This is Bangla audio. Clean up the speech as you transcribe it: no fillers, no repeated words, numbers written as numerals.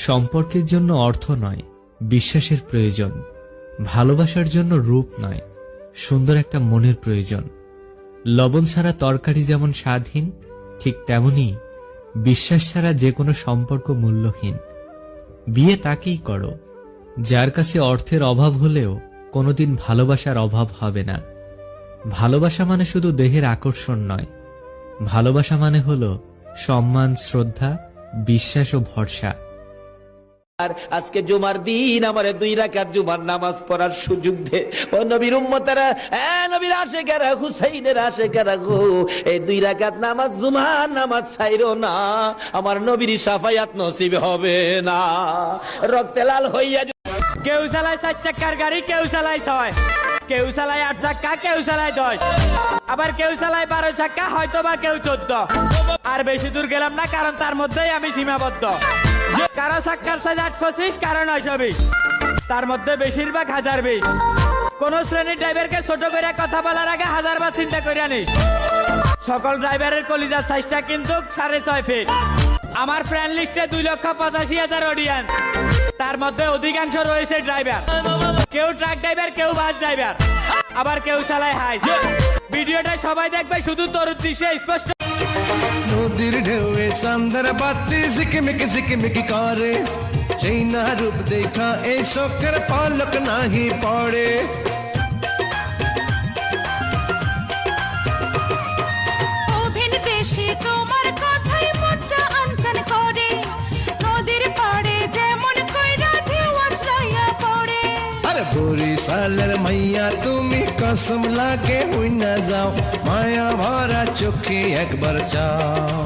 সম্পর্কের জন্য অর্থ নয়, বিশ্বাসের প্রয়োজন। ভালোবাসার জন্য রূপ নয়, সুন্দর একটা মনের প্রয়োজন। লবণ ছাড়া তরকারি যেমন স্বাদহীন, ঠিক তেমনি বিশ্বাস ছাড়া যে কোনো সম্পর্ক মূল্যহীন। বিয়ে তাকেই করো যার কাছে অর্থের অভাব হলেও কোনোদিন ভালোবাসার অভাব হবে না। ভালোবাসা মানে শুধু দেহের আকর্ষণ নয়, ভালোবাসা মানে হলো সম্মান, শ্রদ্ধা, বিশ্বাস ও ভরসা। আর আজকে জুমার দিন আমারে 2 রাকাত জুমার নামাজ পড়ার সুযোগ দে। ও নবীর উম্মতেরা, নবীর আশিকেরা, হুসাইনের আশিকেরা গো, এই 2 রাকাত নামাজ, জুমার নামাজ ছাইরো না, আমার নবীর শাফায়াত নসিব হবে না। রক্তে লাল হইয়া কেউ চালায় 4 চাকার গাড়ি, কেউ চালায় 6, কেউ চালায় 8 চাকা, কেউ চালায় 10, আবার কেউ চালায় 12 চাকা, হয়তো বা কেউ 14। আর বেশি দূর গেলাম না, কারণ তার মধ্যেই আমি সীমাবদ্ধ। কারো চাক্কার সাইজ 825, কারো 920, তার মধ্যে বেশিরভাগ 1020। কোন শ্রেণীর ড্রাইভারকে ছোট করে কথা বলার আগে 1000 বার চিন্তা করে নিস। সকল ড্রাইভারের কলিজার সাইজটা কিন্তু 6.5 ফিট। আমার ফ্রেন্ড লিস্টে 2,85,000 অডিয়েন্স, তার মধ্যে অধিকাংশ রয়েছে ড্রাইভার। কেউ ট্রাক ড্রাইভার, কেউ বাস ড্রাইভার, আবার কেউ চালায় হাইস। ভিডিওটা সবাই দেখবে, শুধু তোর উদ্দেশ্যে স্পষ্ট। নদীর ঢেউয়ে চান্দার বাতি ঝিকিমিকি করে, সেই না রূপ দেখা এই শোকের পালক নাহি পড়ে। তোমার কথাই মনটা আনচান করে, নদীর পাড়ে যেমন কইরা ঢেউ আজ লইয়া পড়ে। আরে বরিশালের মাইয়া তুমি, কসম লাগে হই না যাও, মায়া ভরা চোখে একবার চাও।